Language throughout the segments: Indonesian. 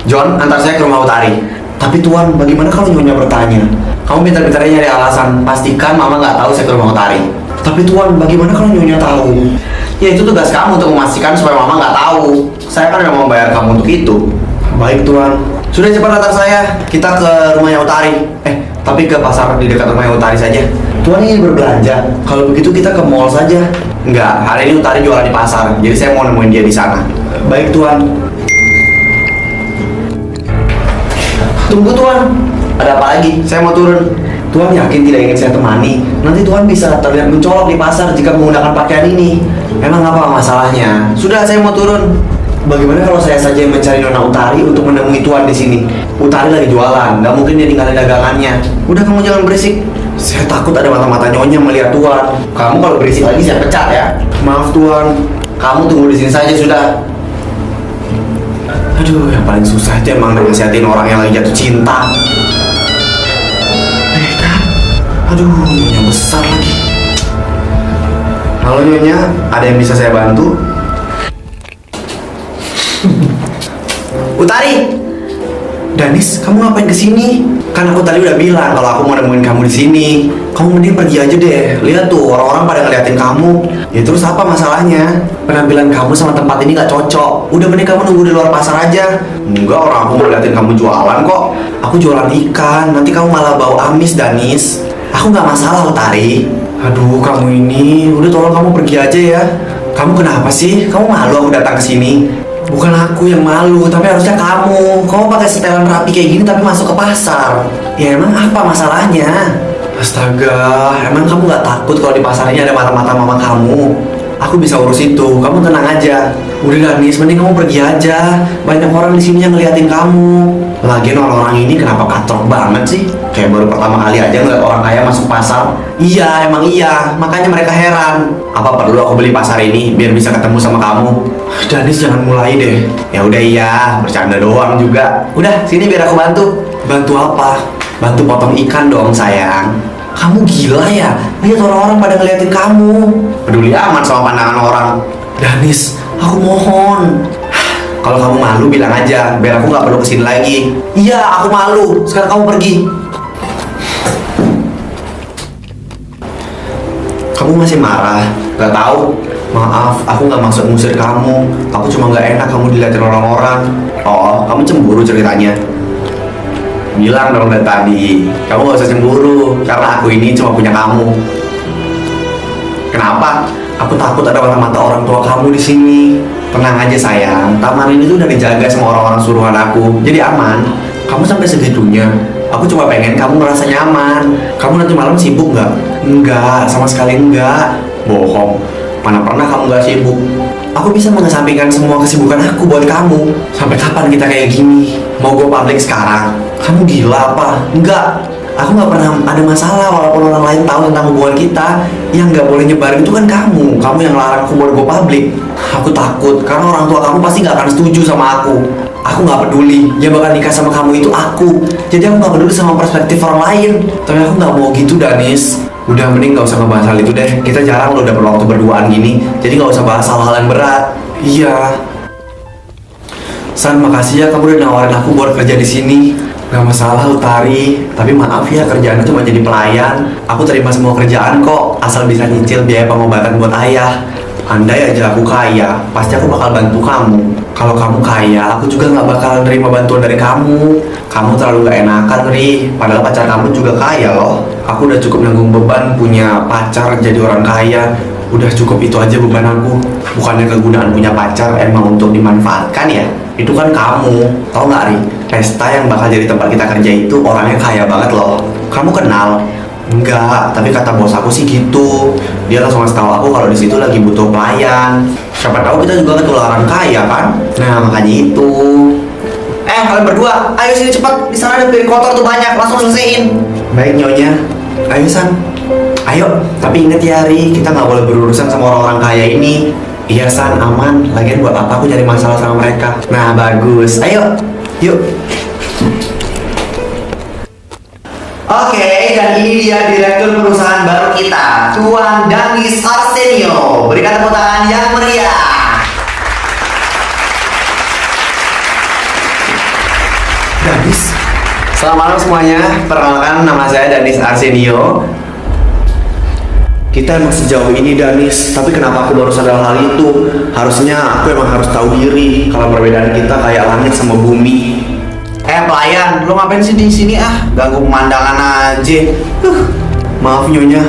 John, antar saya ke rumah Utari. Tapi Tuan, bagaimana kalau Nyonya bertanya? Kamu pintar-pintarnya nyari alasan. Pastikan Mama nggak tahu saya ke rumah Utari. Tapi Tuan, bagaimana kalau Nyonya tahu? Ya itu tugas kamu untuk memastikan supaya Mama nggak tahu. Saya kan memang membayar kamu untuk itu. Baik Tuan. Sudah, cepat antar saya. Kita ke rumahnya Utari. Tapi ke pasar di dekat rumahnya Utari saja. Tuan ingin berbelanja. Kalau begitu kita ke mall saja. Enggak, hari ini Utari jualan di pasar. Jadi saya mau nemuin dia di sana. Baik Tuan. Tunggu Tuan. Ada apa lagi? Saya mau turun. Tuan yakin tidak ingin saya temani? Nanti Tuan bisa terlihat mencolok di pasar jika menggunakan pakaian ini. Emang apa masalahnya? Sudah, saya mau turun. Bagaimana kalau saya saja yang mencari Nona Utari untuk menemui Tuan di sini? Utari lagi jualan, nggak mungkin dia tinggalin dagangannya. Udah, kamu jangan berisik. Saya takut ada mata-mata Nyonya melihat Tuan. Kamu kalau berisik lagi saya pecat ya. Maaf Tuan. Kamu tunggu di sini saja sudah. Aduh, yang paling susah itu emang nasihatin orang yang lagi jatuh cinta. Kan? Aduh, Nyonya besar lagi. Halo Nyonya, ada yang bisa saya bantu? Utari! Danis, kamu ngapain kesini? Kan aku tadi udah bilang kalau aku mau nemuin kamu di sini. Kamu mending pergi aja deh. Lihat tuh, orang-orang pada ngeliatin kamu. Ya terus apa masalahnya? Penampilan kamu sama tempat ini gak cocok. Udah, mending kamu nunggu di luar pasar aja. Enggak, orang aku mau liatin kamu jualan kok. Aku jualan ikan, nanti kamu malah bau amis, Danis. Aku gak masalah, Utari. Aduh, kamu ini, udah tolong kamu pergi aja ya. Kamu kenapa sih? Kamu malu aku datang ke sini? Bukan aku yang malu, tapi harusnya kamu. Kamu pakai setelan rapi kayak gini tapi masuk ke pasar. Ya emang apa masalahnya? Astaga, emang kamu gak takut kalau di pasar ini ada mata-mata mama kamu? Aku bisa urus itu, kamu tenang aja. Udah Danis, mending kamu pergi aja. Banyak orang di sini yang ngeliatin kamu. Lagian orang-orang ini kenapa katrok banget sih? Kayak baru pertama kali aja ngeliat orang kaya masuk pasar. Iya, emang iya. Makanya mereka heran. Apa perlu aku beli pasar ini biar bisa ketemu sama kamu? Danis, jangan mulai deh. Ya udah, iya, bercanda doang juga. Udah, sini biar aku bantu. Bantu apa? Bantu potong ikan dong, sayang. Kamu gila ya? Lihat orang-orang pada ngeliatin kamu. Peduli amat sama pandangan orang. Danis, aku mohon. Kalau kamu malu bilang aja, biar aku nggak perlu kesini lagi. Iya, aku malu. Sekarang kamu pergi. Kamu masih marah? Gak tahu. Maaf, aku nggak maksud ngusir kamu. Aku cuma nggak enak kamu dilihatin orang-orang. Oh, kamu cemburu ceritanya? Bilang dong dari tadi. Kamu gak usah cemburu, karena aku ini cuma punya kamu. Kenapa? Aku takut ada mata-mata orang tua kamu di sini. Tenang aja sayang, taman ini tuh udah dijaga sama orang-orang suruhan aku, jadi aman. Kamu sampai segitunya. Aku cuma pengen kamu merasa nyaman. Kamu nanti malam sibuk nggak? Enggak, sama sekali enggak. Bohong. Mana pernah kamu nggak sibuk? Aku bisa mengesampingkan semua kesibukan aku buat kamu. Sampai kapan kita kayak gini? Mau go public sekarang? Kamu gila apa? Enggak. Aku nggak pernah ada masalah walaupun orang lain tahu tentang hubungan kita. Yang nggak boleh nyebarin itu kan kamu. Kamu yang larang aku buat go public. Aku takut karena orang tua kamu pasti nggak akan setuju sama aku. Aku nggak peduli. Yang bakal nikah sama kamu itu aku. Jadi aku nggak peduli sama perspektif orang lain. Tapi aku nggak mau gitu, Danis. Udah, mending gak usah ngebahas hal itu deh. Kita jarang lo dapet waktu berduaan gini. Jadi gak usah bahas hal-hal yang berat. Iya. San, makasih ya kamu udah nawarin aku buat kerja di sini. Gak masalah Utari. Tapi maaf ya, kerjaannya cuma jadi pelayan. Aku terima semua kerjaan kok, asal bisa nyicil biaya pengobatan buat ayah. Andai aja aku kaya, pasti aku bakal bantu kamu. Kalau kamu kaya, aku juga gak bakalan nerima bantuan dari kamu. Kamu terlalu gak enakan, Ri. Padahal pacar kamu juga kaya loh. Aku udah cukup nanggung beban punya pacar jadi orang kaya. Udah cukup itu aja beban aku. Bukannya kegunaan punya pacar emang untuk dimanfaatkan ya? Itu kan kamu. Tau gak, Ri? Pesta yang bakal jadi tempat kita kerja itu orangnya kaya banget loh. Kamu kenal? Enggak, tapi kata bos aku sih gitu. Dia langsung ngasih tahu aku kalau di situ lagi butuh pelayan. Siapa tahu kita juga ketularan kaya kan? Nah, makanya itu. Kalian berdua, ayo sini cepat. Di sana ada piring kotor tuh banyak, langsung selesaiin. Baik Nyonya. Ayo San. Ayo, tapi inget ya Ri, kita nggak boleh berurusan sama orang-orang kaya ini. Iya San, aman. Lagian buat apa aku cari masalah sama mereka? Nah, bagus. Ayo, yuk. Oke, dan ini dia direktur perusahaan baru kita, Tuan Danis Arsenio. Berikan tepuk tangan yang meriah. Danis, selamat malam semuanya. Perkenalkan, nama saya Danis Arsenio. Kita emang sejauh ini Danis, tapi kenapa aku baru sadar hal itu? Harusnya aku emang harus tahu diri kalau perbedaan kita kayak langit sama bumi. Pelayan, lo ngapain sih di sini Ganggu pemandangan aja. Maaf Nyonya.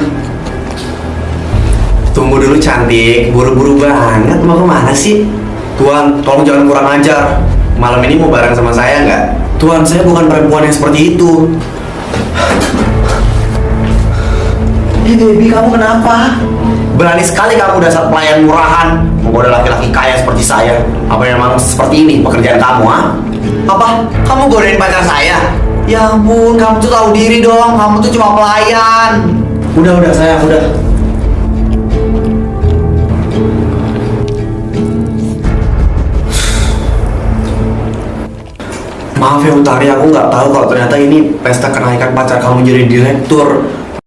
Tunggu dulu cantik, buru-buru banget mau kemana sih? Tuan, tolong jangan kurang ajar. Malam ini mau bareng sama saya nggak? Tuan, saya bukan perempuan yang seperti itu. Baby, kamu kenapa? Berani sekali kamu dasar pelayan murahan menggoda laki-laki kaya seperti saya. Apa memang seperti ini pekerjaan kamu, Apa? Kamu godain pacar saya? Ya ampun, kamu tuh tahu diri dong. Kamu tuh cuma pelayan. Udah sayang, udah. Maaf ya Utari, aku nggak tahu kalau ternyata ini pesta kenaikan pacar kamu jadi direktur.